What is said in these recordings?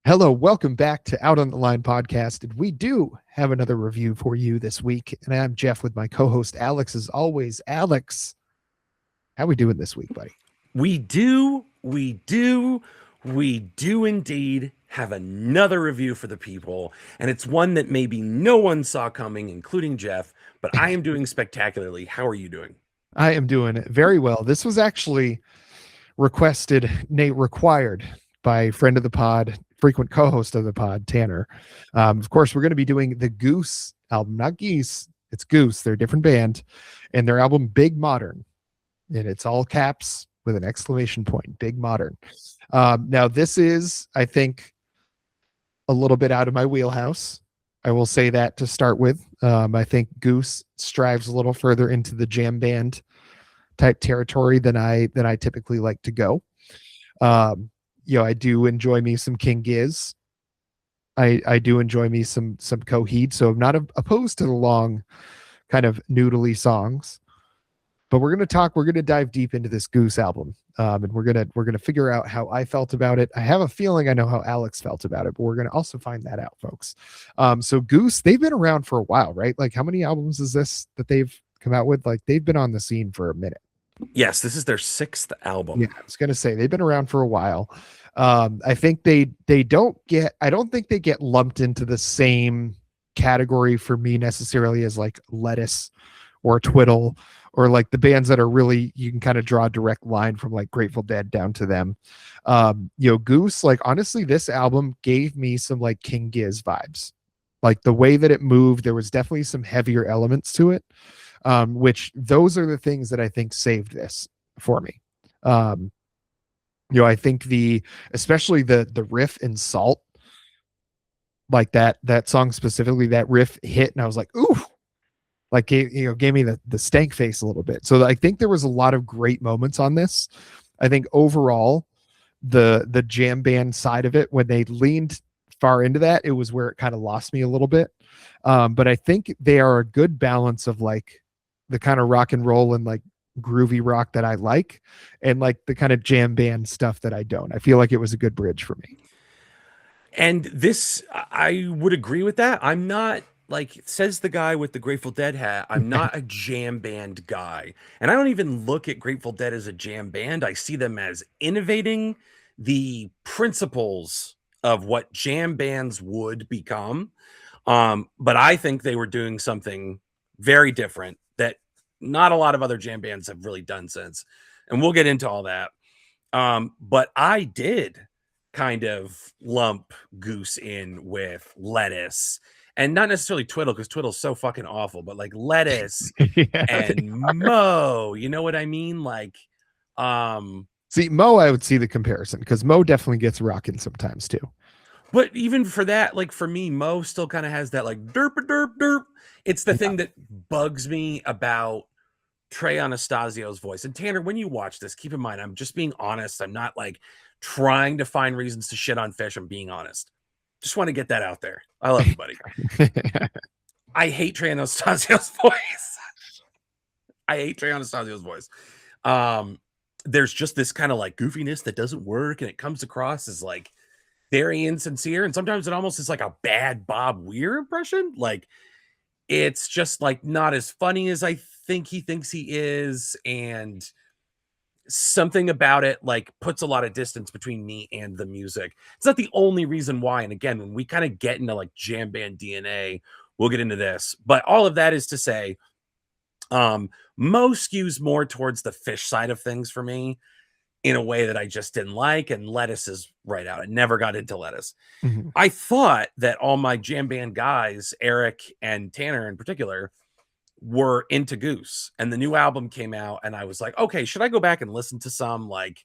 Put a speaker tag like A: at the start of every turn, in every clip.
A: Hello, welcome back to Out on the Line podcast. And we do have another review for you this week. And I'm Jeff with my co-host Alex as always. Alex, how we doing this week, buddy?
B: We do indeed have another review for the people, and it's one that maybe no one saw coming, including Jeff, but I am doing spectacularly. How are you doing?
A: I am doing very well. This was actually required by friend of the pod, frequent co-host of the pod, Tanner. Of course, we're going to be doing the Goose album, not Geese. It's Goose. They're a different band, and their album Big Modern, and it's all caps with an exclamation point. Big Modern. Now, this is, I think, a little bit out of my wheelhouse. I will say that to start with. I think Goose strives a little further into the jam band type territory than I typically like to go. I do enjoy me some King Giz. I do enjoy me some Coheed, so I'm not opposed to the long kind of noodly songs. But we're going to dive deep into this Goose album. And we're going to figure out how I felt about it. I have a feeling I know how Alex felt about it, but we're going to also find that out, folks. So Goose, they've been around for a while, right? Like, how many albums is this that they've come out with? Like, they've been on the scene for a minute.
B: Yes, this is their sixth album.
A: Yeah, I was going to say they've been around for a while. I think I don't think they get lumped into the same category for me necessarily as like Lettuce or Twiddle, or like the bands that are really, you can kind of draw a direct line from like Grateful Dead down to them. Goose, like, honestly, this album gave me some like King Giz vibes. Like the way that it moved, there was definitely some heavier elements to it, which those are the things that I think saved this for me. I think especially the riff in Salt, like that song specifically, that riff hit and I was like, ooh, like gave me the stank face a little bit. So I think there was a lot of great moments on this. I think overall the jam band side of it, when they leaned far into that, it was where it kind of lost me a little bit. But I think they are a good balance of like the kind of rock and roll and like groovy rock that I like, and like the kind of jam band stuff that I don't. I feel like it was a good bridge for me.
B: And this, I would agree with that. I'm not, like, says the guy with the Grateful Dead hat, I'm not a jam band guy. And I don't even look at Grateful Dead as a jam band. I see them as innovating the principles of what jam bands would become. But I think they were doing something very different that not a lot of other jam bands have really done since. And we'll get into all that. But I did kind of lump Goose in with Lettuce, and not necessarily Twiddle, because Twiddle's so fucking awful, but like Lettuce
A: Yeah,
B: and Mo, you know what I mean? Like,
A: see, Mo, I would see the comparison because Mo definitely gets rocking sometimes too.
B: but even for that, like for me, Mo still kind of has that like derp derp derp. It's the thing that bugs me about Trey Anastasio's voice. And Tanner, when you watch this, keep in mind, I'm just being honest. I'm not like trying to find reasons to shit on Fish. I'm being honest. Just want to get that out there. I love you, buddy. I hate Trey Anastasio's voice. I hate Trey Anastasio's voice. There's just this kind of like goofiness that doesn't work, and it comes across as like very insincere. And sometimes it almost is like a bad Bob Weir impression. Like, it's just like not as funny as I think he thinks he is, and something about it like puts a lot of distance between me and the music. It's not the only reason why. And again, when we kind of get into like jam band DNA, we'll get into this. But all of that is to say, Mo skews more towards the Fish side of things for me in a way that I just didn't like, and Lettuce is right out. I never got into Lettuce.
A: Mm-hmm.
B: I thought that all my jam band guys, Eric and Tanner in particular, were into Goose, and the new album came out, and I was like, okay, should I go back and listen to some, like,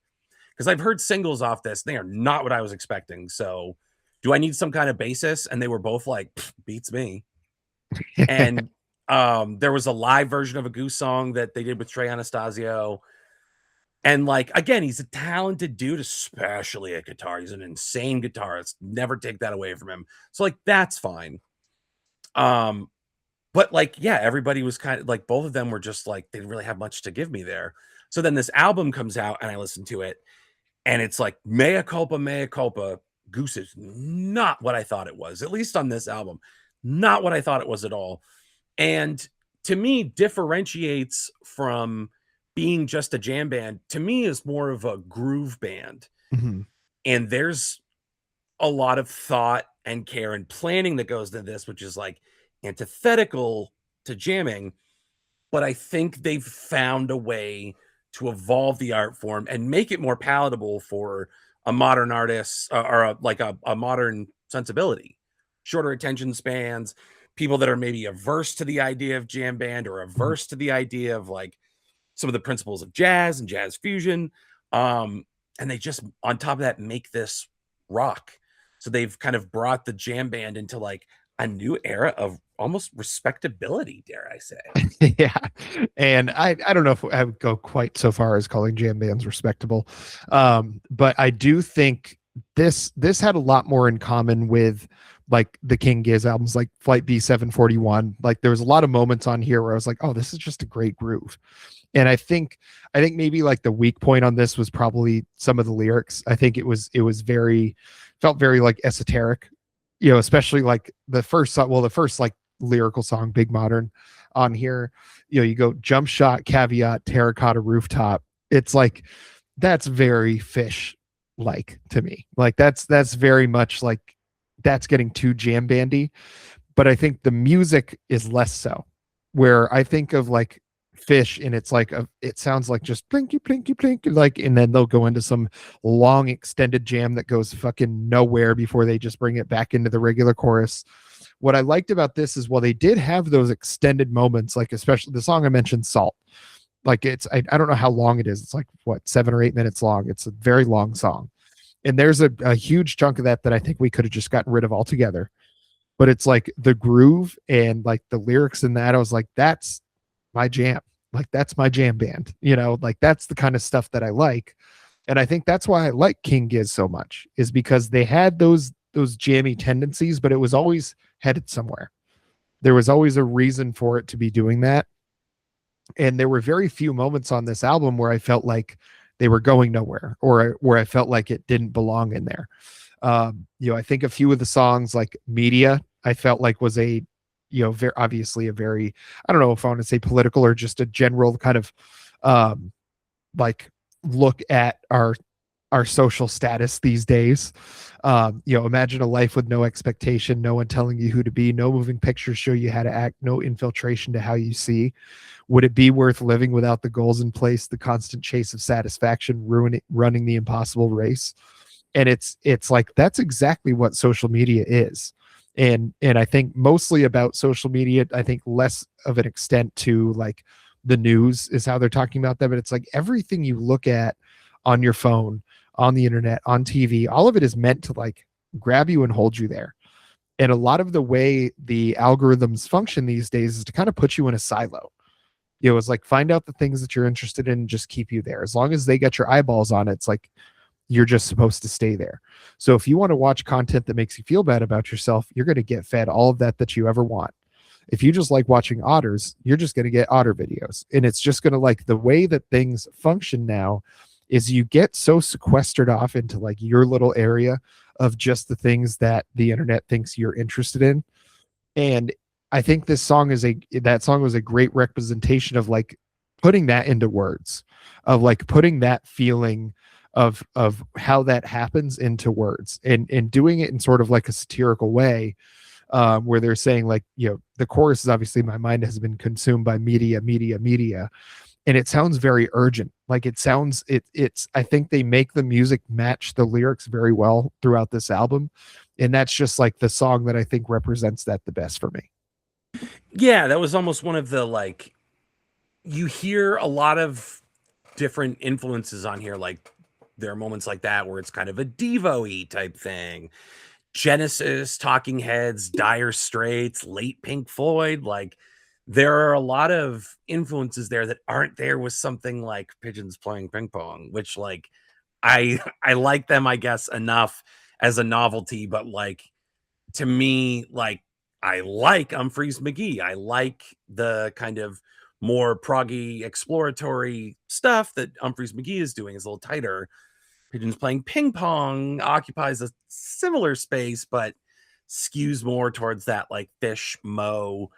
B: because I've heard singles off this, they are not what I was expecting. So do I need some kind of basis? And they were both like, beats me. And there was a live version of a Goose song that they did with Trey Anastasio. And like, again, he's a talented dude, especially at guitar. He's an insane guitarist. Never take that away from him. So like, that's fine. But like, yeah, everybody was kind of like, both of them were just like, they didn't really have much to give me there. So then this album comes out and I listen to it, and it's like mea culpa, Goose is not what I thought it was, at least on this album. Not what I thought it was at all. And to me, differentiates from being just a jam band. To me, is more of a groove band.
A: Mhm.
B: And there's a lot of thought and care and planning that goes into this, which is like antithetical to jamming. But I think they've found a way to evolve the art form and make it more palatable for a modern artist like a modern sensibility, shorter attention spans, people that are maybe averse to the idea of jam band or
A: Mhm.
B: averse to the idea of like some of the principles of jazz and jazz fusion. And they just, on top of that, make this rock. So they've kind of brought the jam band into like a new era of almost respectability, dare I say.
A: Yeah. And I don't know if I would go quite so far as calling jam bands respectable. But I do think this had a lot more in common with like the King Giz albums, like Flight B741. Like there was a lot of moments on here where I was like, oh, this is just a great groove. And I think maybe like the weak point on this was probably some of the lyrics. I think it was very felt very like esoteric, especially like the first song, well, the first like lyrical song, Big Modern on here. You go jump shot, caveat, terracotta rooftop. It's like that's very Fish like to me. Like that's very much like that's getting too jam bandy. But I think the music is less so. Where I think of like Fish and it's like it sounds like just blinky blinky blink like, and then they'll go into some long extended jam that goes fucking nowhere before they just bring it back into the regular chorus. What I liked about this is, well, they did have those extended moments, like especially the song I mentioned, Salt. Like I don't know how long it is. It's like what, 7 or 8 minutes long. It's a very long song. And there's a huge chunk of that I think we could have just gotten rid of altogether. But it's like the groove and like the lyrics in that, I was like, that's my jam. Like that's my jam band, like that's the kind of stuff that I like. And I think that's why I like King Giz so much, is because they had those jammy tendencies, but it was always headed somewhere. There was always a reason for it to be doing that. And there were very few moments on this album where I felt like they were going nowhere, or where I felt like it didn't belong in there. I think a few of the songs like Media, I felt like was a, very obviously a very, I don't know if I want to say political or just a general kind of like look at our social status these days. Imagine a life with no expectation, no one telling you who to be, no moving pictures show you how to act, no infiltration to how you see. Would it be worth living without the goals in place, the constant chase of satisfaction, running the impossible race? And it's like that's exactly what social media is. And I think mostly about social media, I think less of an extent to like the news is how they're talking about that, but it's like everything you look at on your phone, on the internet, on TV, all of it is meant to like grab you and hold you there. And a lot of the way the algorithms function these days is to kind of put you in a silo. It's like find out the things that you're interested in and just keep you there. As long as they get your eyeballs on it, it's like you're just supposed to stay there. So if you want to watch content that makes you feel bad about yourself, you're going to get fed all of that you ever want. If you just like watching otters, you're just going to get otter videos. And it's just going to, like, the way that things function now is you get so sequestered off into like your little area of just the things that the internet thinks you're interested in. And I think that song was a great representation of like putting that into words, of like putting that feeling of how that happens into words, and doing it in sort of like a satirical way, where they're saying like, the chorus is obviously my mind has been consumed by media, media, media. And it sounds very urgent. Like it's, I think they make the music match the lyrics very well throughout this album. And that's just like the song that I think represents that the best for me.
B: Yeah, that was almost one of the like, you hear a lot of different influences on here. Like there are moments like that where it's kind of a Devo-y type thing. Genesis, Talking Heads, Dire Straits, late Pink Floyd. Like there are a lot of influences there that aren't there with something like Pigeons Playing Ping Pong, which like I like them, I guess, enough as a novelty, but like to me, like I like Humphreys McGee. I like the kind of more proggy exploratory stuff that Humphreys McGee is doing, is a little tighter. Pigeons Playing Ping Pong occupies a similar space, but skews more towards that like Fish, Mo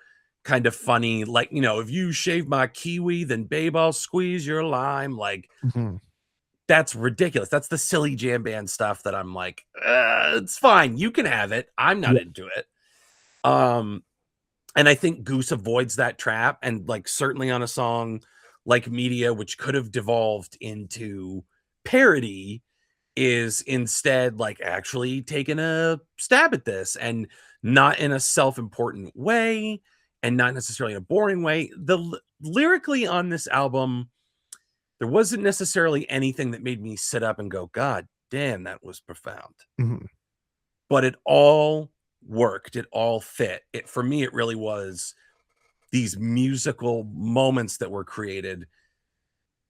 B: kind of funny, like, if you shave my kiwi, then babe, I'll squeeze your lime. Like,
A: Mhm.
B: that's ridiculous. That's the silly jam band stuff that I'm like, it's fine. You can have it. I'm not
A: Yeah.
B: into it. And I think Goose avoids that trap. And like, certainly on a song like Media, which could have devolved into parody, is instead like actually taking a stab at this, and not in a self-important way, and not necessarily in a boring way. Lyrically on this album, there wasn't necessarily anything that made me sit up and go, God damn, that was profound.
A: Mhm.
B: But it all worked. It all fit. For me, it really was these musical moments that were created,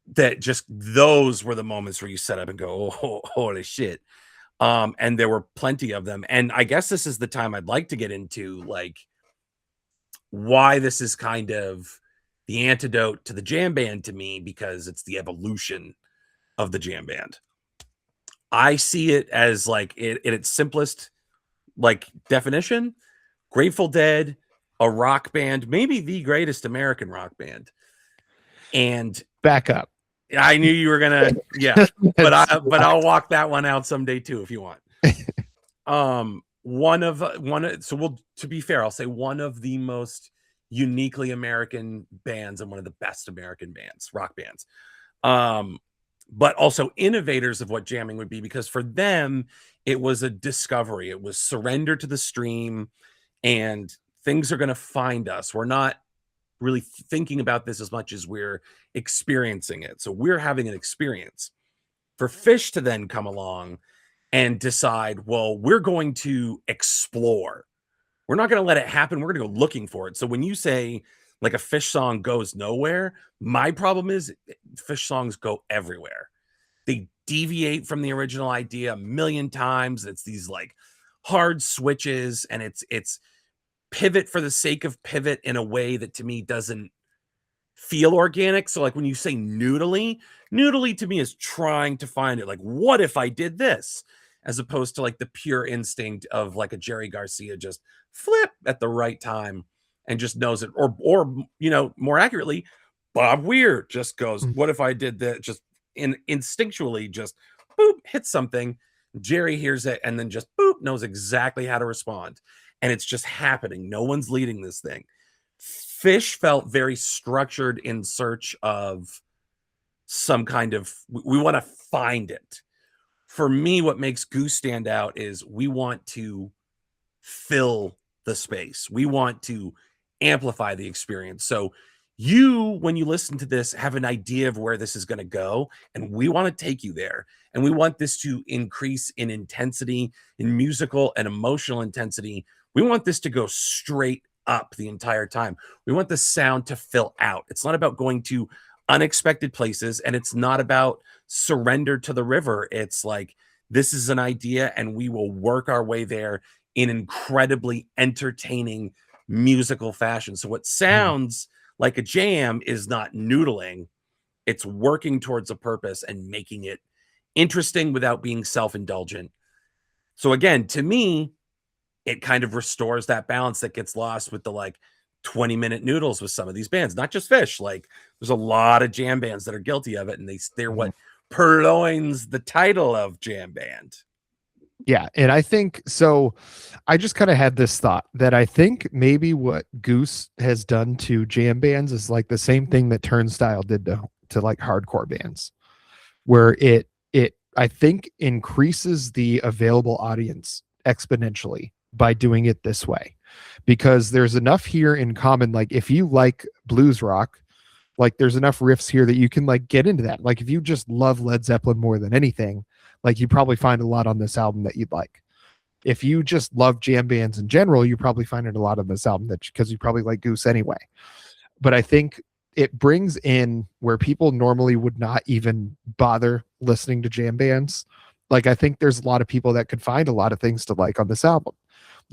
B: that just, those were the moments where you set up and go, oh, holy shit. And there were plenty of them. And I guess this is the time I'd like to get into like why this is kind of the antidote to the jam band to me, because it's the evolution of the jam band. I see it as like in its simplest like definition, Grateful Dead, a rock band, maybe the greatest American rock band. And
A: Back up.
B: I knew you were gonna, yeah, but I'll walk that one out someday too if you want. To be fair, I'll say one of the most uniquely American bands and one of the best American bands, rock bands. But also innovators of what jamming would be, because for them, it was a discovery. It was surrender to the stream, and things are going to find us. We're not really thinking about this as much as we're experiencing it. So we're having an experience. For Fish to then come along and decide, well, we're going to explore. We're not going to let it happen. We're going to go looking for it. So when you say like a Fish song goes nowhere, my problem is Fish songs go everywhere. They deviate from the original idea a million times. It's these like hard switches, and it's pivot for the sake of pivot in a way that to me doesn't feel organic. So like when you say noodly to me is trying to find it. Like, what if I did this? As opposed to like the pure instinct of like a Jerry Garcia, just flip at the right time and just knows it. Or more accurately, Bob Weir just goes, what if I did that? Just instinctually just boop, hit something. Jerry hears it and then just boop, knows exactly how to respond. And it's just happening. No one's leading this thing. Fish felt very structured in search of some kind of, we want to find it. For me, what makes Goose stand out is we want to fill the space. We want to amplify the experience. So you, when you listen to this, have an idea of where this is going to go, and we want to take you there. And we want this to increase in intensity, in musical and emotional intensity. We want this to go straight up the entire time. We want the sound to fill out. It's not about going to unexpected places, and it's not about surrender to the river. It's like, this is an idea, and we will work our way there in incredibly entertaining musical fashion. So what sounds like a jam is not noodling. It's working towards a purpose and making it interesting without being self-indulgent. So again, to me, it kind of restores that balance that gets lost with the like 20-minute noodles with some of these bands, not just Fish. Like there's a lot of jam bands that are guilty of it, and they're what purloins the title of jam band.
A: Yeah. And I think so. I just kind of had this thought that I think maybe what Goose has done to jam bands is like the same thing that Turnstile did to like hardcore bands, where it I think increases the available audience exponentially by doing it this way, because there's enough here in common. Like if you like blues rock, like there's enough riffs here that you can like get into that. Like if you just love Led Zeppelin more than anything, like you probably find a lot on this album that you'd like. If you just love jam bands in general, you probably find it a lot on this album, that because you probably like Goose anyway. But I think it brings in where people normally would not even bother listening to jam bands. Like I think there's a lot of people that could find a lot of things to like on this album.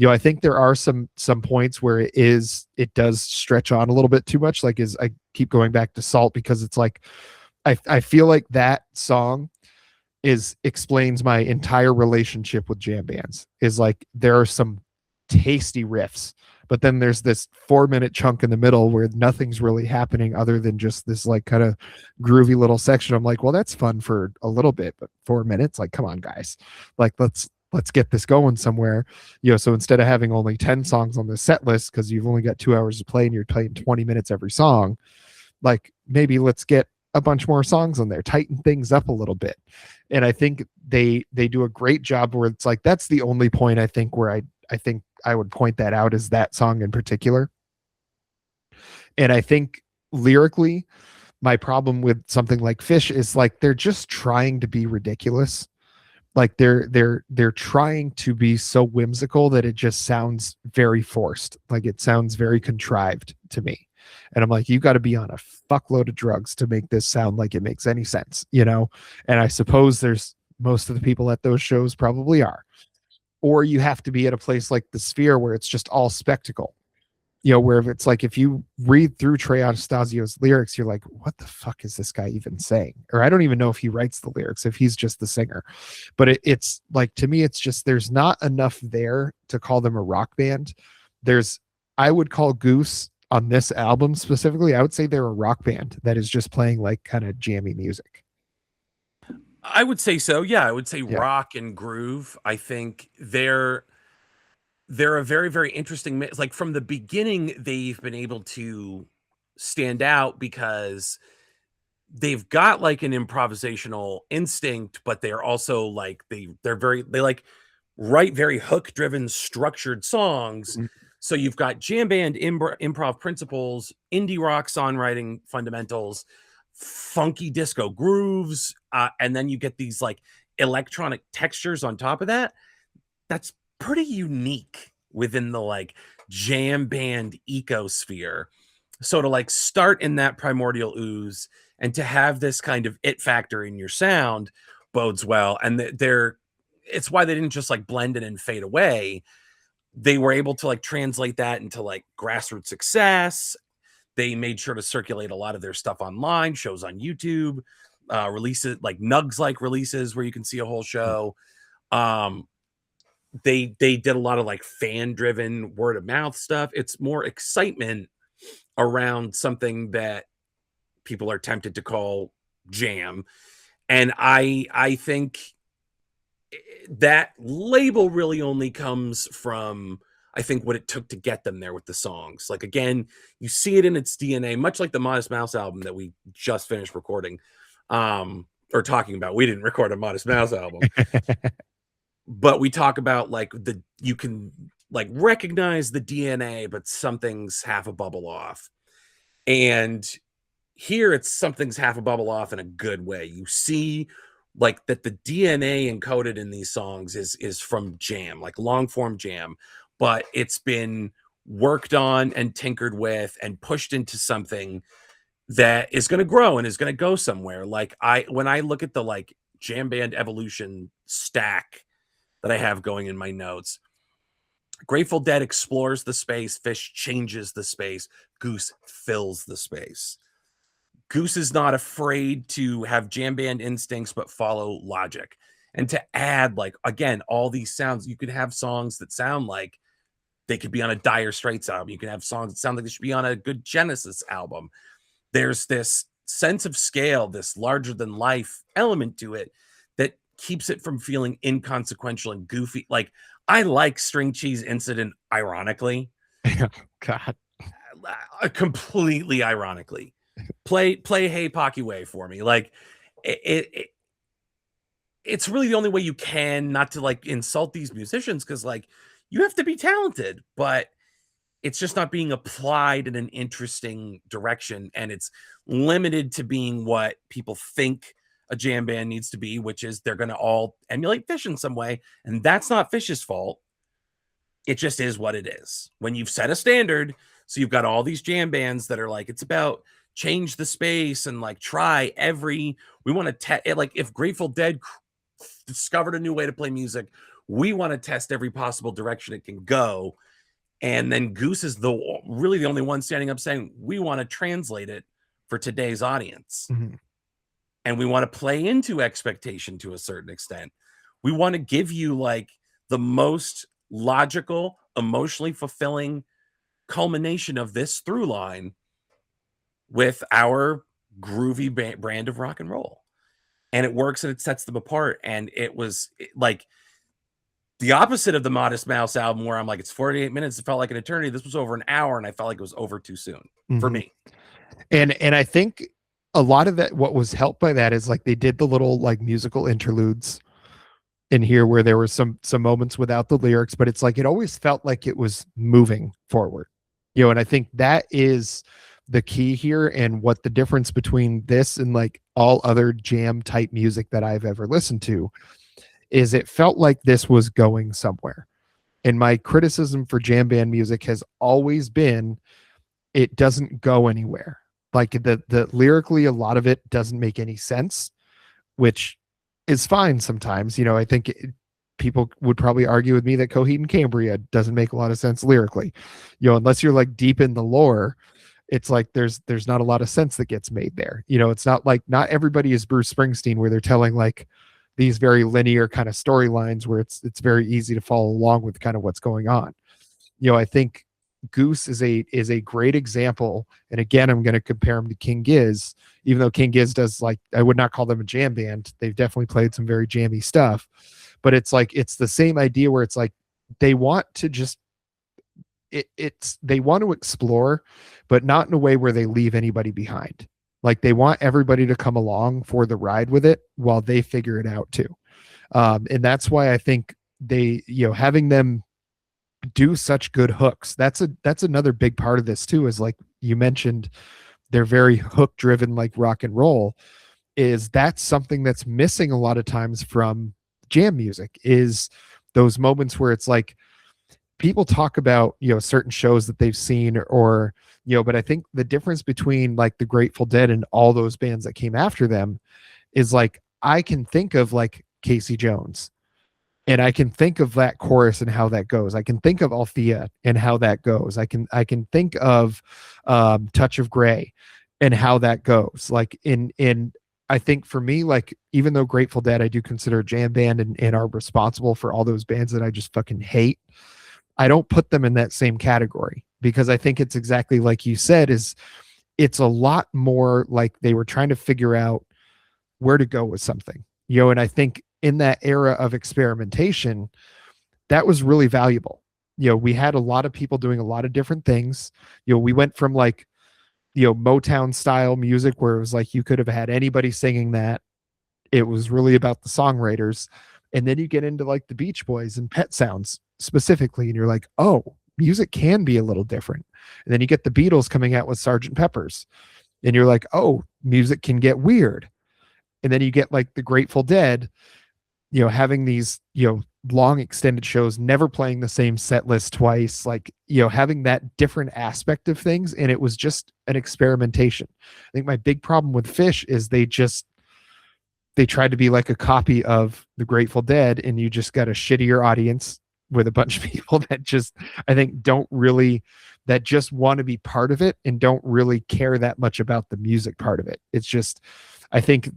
A: I think there are some points where it does stretch on a little bit too much. Like I keep going back to Salt, because it's like I feel like that song explains my entire relationship with jam bands. Is like there are some tasty riffs, but then there's this 4 minute chunk in the middle where nothing's really happening other than just this like kind of groovy little section. I'm like, well, that's fun for a little bit, but 4 minutes, like, come on, guys, like let's get this going somewhere. So instead of having only 10 songs on the set list because you've only got 2 hours to play and you're playing 20 minutes every song, like maybe let's get a bunch more songs on there, tighten things up a little bit. And I think they do a great job where it's like that's the only point I think where I think I would point that out is that song in particular. And I think lyrically, my problem with something like Fish is like they're just trying to be ridiculous. Like they're trying to be so whimsical that it just sounds very forced. Like it sounds very contrived to me. And I'm like, you got to be on a fuckload of drugs to make this sound like it makes any sense, And I suppose there's most of the people at those shows probably are. Or you have to be at a place like the Sphere where it's just all spectacle. Where if it's like if you read through Trey Anastasio's lyrics, you're like, what the fuck is this guy even saying? Or I don't even know if he writes the lyrics, if he's just the singer. But it's like, to me, it's just there's not enough there to call them a rock band. I would call Goose on this album specifically, I would say they're a rock band that is just playing like kind of jammy music.
B: I would say so. Yeah, I would say
A: Yeah.
B: rock and groove. I think they're a very, very interesting mix. Like from the beginning, they've been able to stand out because they've got like an improvisational instinct, but they're also like they like write very hook driven structured songs.
A: Mhm.
B: So you've got jam band improv principles, indie rock songwriting fundamentals, funky disco grooves, and then you get these like electronic textures on top of that. That's pretty unique within the like jam band ecosphere. So to like start in that primordial ooze and to have this kind of it factor in your sound bodes well. And it's why they didn't just like blend in and fade away. They were able to like translate that into like grassroots success. They made sure to circulate a lot of their stuff online, shows on YouTube, releases like Nugs like releases where you can see a whole show. They did a lot of like fan driven word of mouth stuff. It's more excitement around something that people are tempted to call jam. And I think that label really only comes from I think what it took to get them there with the songs. Like again, you see it in its DNA, much like the Modest Mouse album that we just finished recording, or talking about. We didn't record a Modest Mouse album, but we talk about like you can like recognize the DNA, but something's half a bubble off. And here it's something's half a bubble off in a good way. You see like that the DNA encoded in these songs is from jam, like long form jam, but it's been worked on and tinkered with and pushed into something that is going to grow and is going to go somewhere. Like when I look at the like jam band evolution stack that I have going in my notes, Grateful Dead explores the space, Fish changes the space, Goose fills the space. Goose is not afraid to have jam band instincts, but follow logic. And to add, like, again, all these sounds, you could have songs that sound like they could be on a Dire Straits album. You can have songs that sound like they should be on a good Genesis album. There's this sense of scale, this larger than life element to it that keeps it from feeling inconsequential and goofy. Like, I like String Cheese Incident ironically.
A: God.
B: Completely ironically. Play Hey Pocky Way for me. Like it's really the only way you can not to like insult these musicians because like you have to be talented, but it's just not being applied in an interesting direction, and it's limited to being what people think a jam band needs to be, which is they're going to all emulate Fish in some way, and that's not Fish's fault. It just is what it is. When you've set a standard, so you've got all these jam bands that are like, it's about change the space and like try we want to test it. Like if Grateful Dead discovered a new way to play music, we want to test every possible direction it can go. And then Goose is really the only one standing up saying, we want to translate it for today's audience.
A: Mm-hmm.
B: and we want to play into expectation to a certain extent. We want to give you like the most logical, emotionally fulfilling culmination of this through line with our groovy brand of rock and roll. And it works and it sets them apart. And it was like the opposite of the Modest Mouse album, where I'm like, it's 48 minutes. It felt like an eternity. This was over an hour, and I felt like it was over too soon for me.
A: And I think a lot of that, what was helped by that is like they did the little like musical interludes in here where there were some moments without the lyrics, but it's like it always felt like it was moving forward, you know. And I think that is the key here, and what the difference between this and like all other jam type music that I've ever listened to is it felt like this was going somewhere. And my criticism for jam band music has always been it doesn't go anywhere. Like the lyrically, a lot of it doesn't make any sense, which is fine sometimes. You know, I think people would probably argue with me that Coheed and Cambria doesn't make a lot of sense lyrically. You know, unless you're like deep in the lore, it's like there's not a lot of sense that gets made there. You know, it's not like not everybody is Bruce Springsteen where they're telling like these very linear kind of storylines where it's very easy to follow along with kind of what's going on. You know, I think Goose is a great example. And again, I'm going to compare him to King Giz, even though King Giz does like, I would not call them a jam band. They've definitely played some very jammy stuff, but it's like, it's the same idea where it's like, they want to just, they want to explore, but not in a way where they leave anybody behind. Like they want everybody to come along for the ride with it while they figure it out too. And that's why I think they, you know, having them do such good hooks, that's another big part of this too, is like you mentioned, they're very hook driven, like rock and roll. Is that's something that's missing a lot of times from jam music, is those moments where it's like people talk about, you know, certain shows that they've seen, or you know, but I think the difference between like the Grateful Dead and all those bands that came after them is like I can think of like Casey Jones, and I can think of that chorus and how that goes. I can think of Althea and how that goes. I can think of Touch of Grey and how that goes. Like in I think for me, like even though Grateful Dead I do consider a jam band and are responsible for all those bands that I just fucking hate, I don't put them in that same category, because I think it's exactly like you said, is it's a lot more like they were trying to figure out where to go with something, you know. And I think in that era of experimentation, that was really valuable. You know, we had a lot of people doing a lot of different things. You know, we went from like, you know, Motown style music where it was like you could have had anybody singing that. It was really about the songwriters. And then you get into like the Beach Boys and Pet Sounds specifically, and you're like, oh, music can be a little different. And then you get the Beatles coming out with Sgt. Pepper's, and you're like, oh, music can get weird. And then you get like the Grateful Dead, you know, having these, you know, long extended shows, never playing the same set list twice, like, you know, having that different aspect of things. And it was just an experimentation. I think my big problem with Fish is they tried to be like a copy of the Grateful Dead, and you just got a shittier audience with a bunch of people that just, I think, don't really, that just want to be part of it and don't really care that much about the music part of it. It's just, I think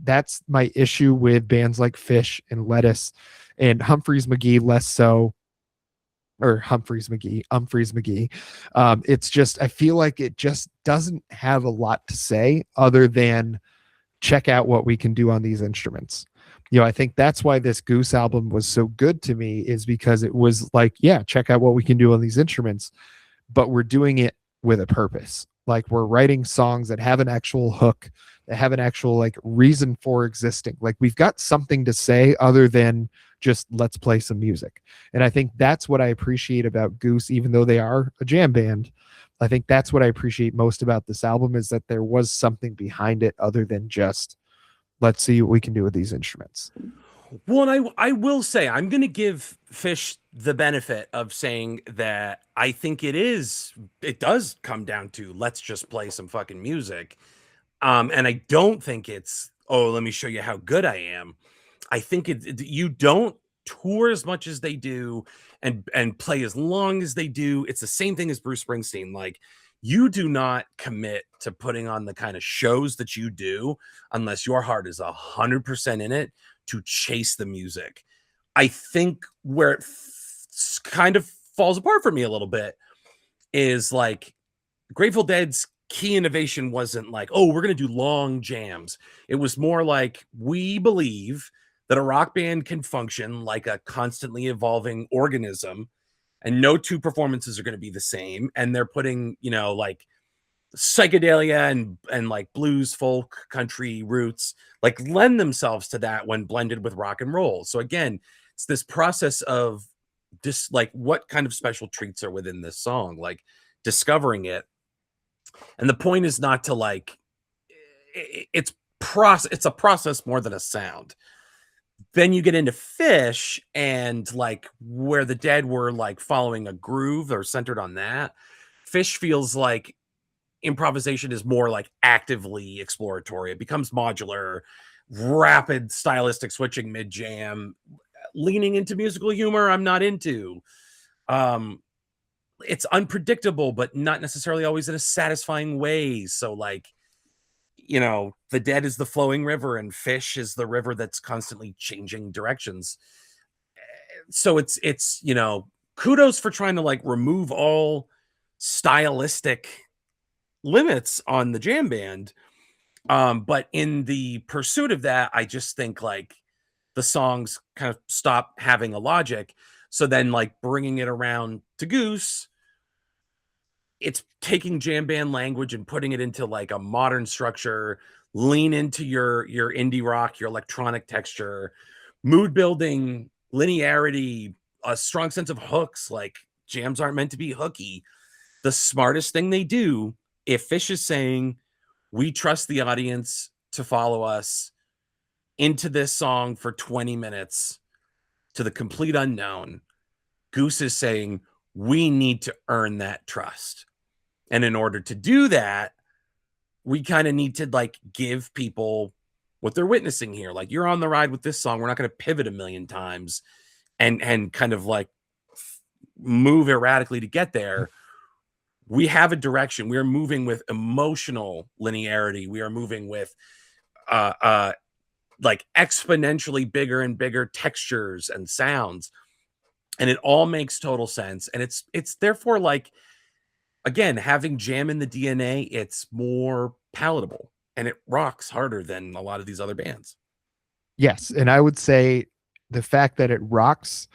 A: that's my issue with bands like Fish and Lettuce and Humphreys McGee, less so, or Humphreys McGee. It's just, I feel like it just doesn't have a lot to say other than check out what we can do on these instruments. You know, I think that's why this Goose album was so good to me, is because it was like, yeah, check out what we can do on these instruments, but we're doing it with a purpose. Like we're writing songs that have an actual hook, that have an actual like reason for existing. Like we've got something to say other than just let's play some music. And I think that's what I appreciate about Goose, even though they are a jam band. I think that's what I appreciate most about this album, is that there was something behind it other than just let's see what we can do with these instruments.
B: Well, and I will say, I'm going to give Fish the benefit of saying that I think it does come down to let's just play some fucking music. And I don't think it's, oh, let me show you how good I am. I think you don't tour as much as they do and play as long as they do. It's the same thing as Bruce Springsteen. Like You do not commit to putting on the kind of shows that you do unless your heart is 100% in it to chase the music. I think where it kind of falls apart for me a little bit is like Grateful Dead's key innovation wasn't like, oh, we're going to do long jams. It was more like, we believe that a rock band can function like a constantly evolving organism, and no two performances are going to be the same. And they're putting, you know, like psychedelia and like blues, folk, country roots, like lend themselves to that when blended with rock and roll. So again, it's this process of just like what kind of special treats are within this song, like discovering it. And the point is not to like it's a process more than a sound. Then you get into Fish, and like where the Dead were like following a groove or centered on that. Fish feels like improvisation is more like actively exploratory. It becomes modular, rapid stylistic switching mid jam, leaning into musical humor I'm not into. It's unpredictable, but not necessarily always in a satisfying way. So like, you know, the Dead is the flowing river and Fish is the river that's constantly changing directions. So it's, you know, kudos for trying to like remove all stylistic limits on the jam band. But in the pursuit of that, I just think like the songs kind of stop having a logic. So then like bringing it around to Goose, it's taking jam band language and putting it into like a modern structure, lean into your indie rock, your electronic texture, mood building, linearity, a strong sense of hooks. Like jams aren't meant to be hooky. The smartest thing they do, if Fish is saying, we trust the audience to follow us into this song for 20 minutes to the complete unknown, Goose is saying, we need to earn that trust. And in order to do that, we kind of need to like give people what they're witnessing here. Like, you're on the ride with this song. We're not going to pivot a million times and kind of like move erratically to get there. We have a direction. We are moving with emotional linearity. We are moving with like exponentially bigger and bigger textures and sounds. And it all makes total sense. And it's therefore like, again, having jam in the DNA, it's more palatable and it rocks harder than a lot of these other bands.
A: Yes, and I would say the fact that it rocks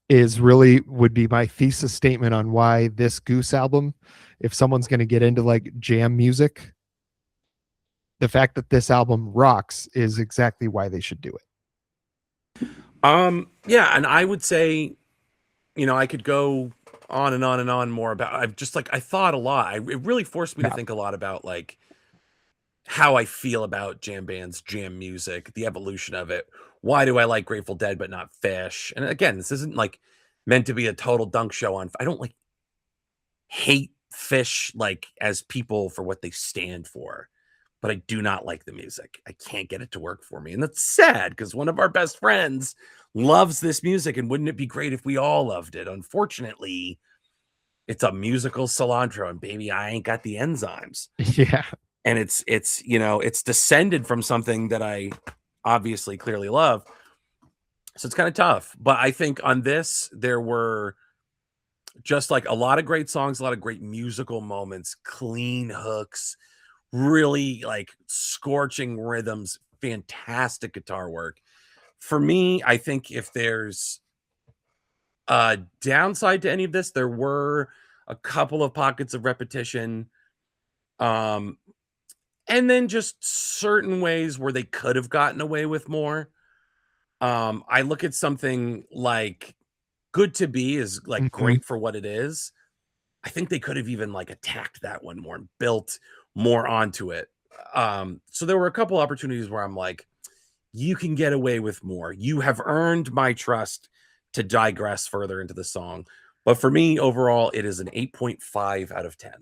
A: is really would be my thesis statement on why this Goose album, if someone's going to get into like jam music, the fact that this album rocks is exactly why they should do it.
B: Yeah, and I would say, you know, I could go on and on and on more about, I've just like, I thought a lot. It really forced me to think a lot about like how I feel about jam bands, jam music, the evolution of it. Why do I like Grateful Dead but not Fish? And again, this isn't like meant to be a total dunk show on, I don't like hate Fish like as people for what they stand for, but I do not like the music. I can't get it to work for me. And that's sad because one of our best friends loves this music, and wouldn't it be great if we all loved it? Unfortunately, it's a musical cilantro, and baby, I ain't got the enzymes.
A: Yeah.
B: And it's you know, it's descended from something that I obviously clearly love. So it's kind of tough. But I think on this, there were just like a lot of great songs, a lot of great musical moments, clean hooks, really like scorching rhythms, fantastic guitar work. For me, I think if there's a downside to any of this, there were a couple of pockets of repetition. And then just certain ways where they could have gotten away with more. I look at something like Good to Be is like great for what it is. I think they could have even like attacked that one more and built more onto it. So there were a couple opportunities where I'm like, you can get away with more. You have earned my trust to digress further into the song. But for me, overall, it is an 8.5 out of 10.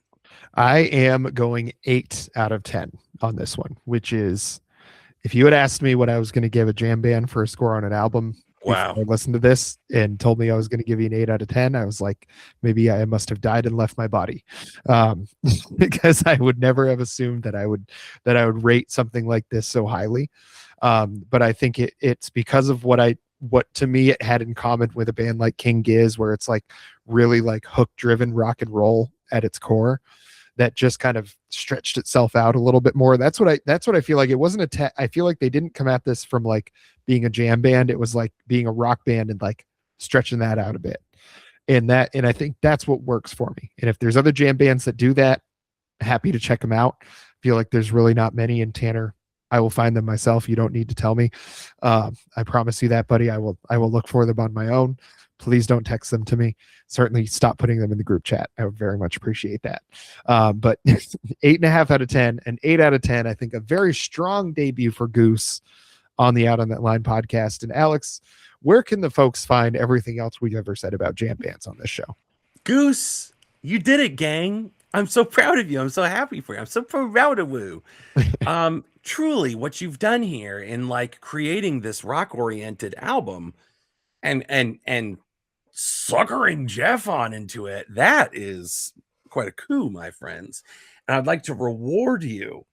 A: I am going 8 out of 10 on this one, which is, if you had asked me what I was going to give a jam band for a score on an album,
B: Wow.
A: before I listened to this and told me I was going to give you an 8 out of 10. I was like, maybe I must have died and left my body, because I would never have assumed that I would rate something like this so highly. But I think it's because of what to me it had in common with a band like King Giz, where it's like really like hook driven rock and roll at its core, that just kind of stretched itself out a little bit more. That's what I feel like. It wasn't I feel like they didn't come at this from like being a jam band. It was like being a rock band and like stretching that out a bit. And I think that's what works for me. And if there's other jam bands that do that, happy to check them out. I feel like there's really not many in Tanner. I will find them myself. You don't need to tell me. I promise you that, buddy. I will look for them on my own. Please don't text them to me. Certainly stop putting them in the group chat. I would very much appreciate that. But 8.5 out of 10, and 8 out of 10, I think a very strong debut for Goose on the Out on That Line podcast. And Alex, where can the folks find everything else we've ever said about jam bands on this show?
B: Goose, you did it, gang. I'm so proud of you. I'm so happy for you. I'm so proud of you. Truly, what you've done here in like creating this rock-oriented album and suckering Jeff on into it, that is quite a coup, my friends. And I'd like to reward you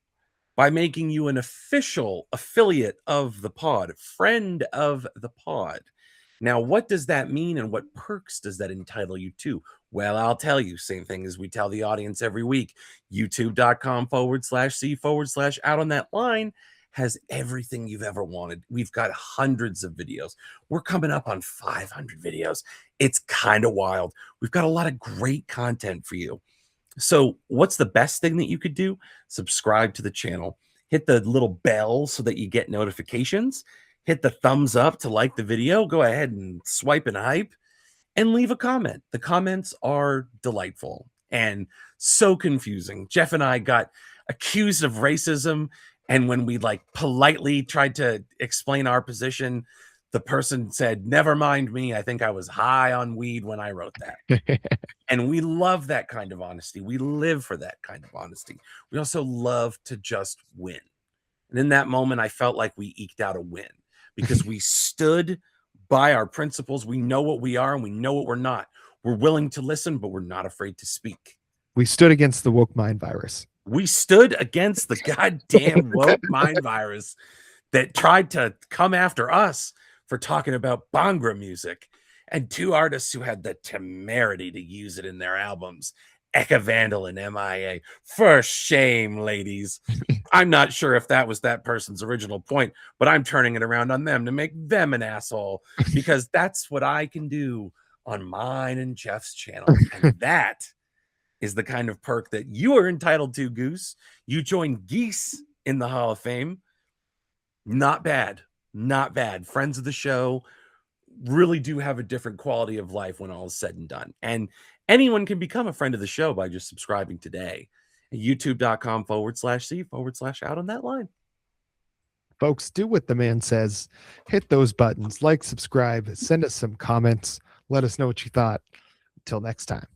B: by making you an official affiliate of the pod, friend of the pod. Now, what does that mean and what perks does that entitle you to? Well, I'll tell you, same thing as we tell the audience every week. YouTube.com/C/out on that line has everything you've ever wanted. We've got hundreds of videos. We're coming up on 500 videos. It's kind of wild. We've got a lot of great content for you. So what's the best thing that you could do? Subscribe to the channel. Hit the little bell so that you get notifications. Hit the thumbs up to like the video. Go ahead and swipe and hype. And leave a comment. The comments are delightful and so confusing. Jeff and I got accused of racism, and when we like politely tried to explain our position, the person said, "Never mind me. I think I was high on weed when I wrote that." And we love that kind of honesty. We live for that kind of honesty. We also love to just win. And in that moment, I felt like we eked out a win because we stood by our principles. We know what we are and we know what we're not. We're willing to listen, but we're not afraid to speak.
A: We stood against the woke mind virus.
B: We stood against the goddamn woke mind virus that tried to come after us for talking about Bhangra music, and two artists who had the temerity to use it in their albums, Eka Vandal and MIA. For shame, ladies. I'm not sure if that was that person's original point, but I'm turning it around on them to make them an asshole, because that's what I can do on mine and Jeff's channel. And that is the kind of perk that you are entitled to, Goose. You join Geese in the Hall of Fame. Not bad. Not bad. Friends of the show really do have a different quality of life when all is said and done. And anyone can become a friend of the show by just subscribing today. YouTube.com/C/out on that line.
A: Folks, do what the man says. Hit those buttons, like, subscribe, send us some comments. Let us know what you thought. Until next time.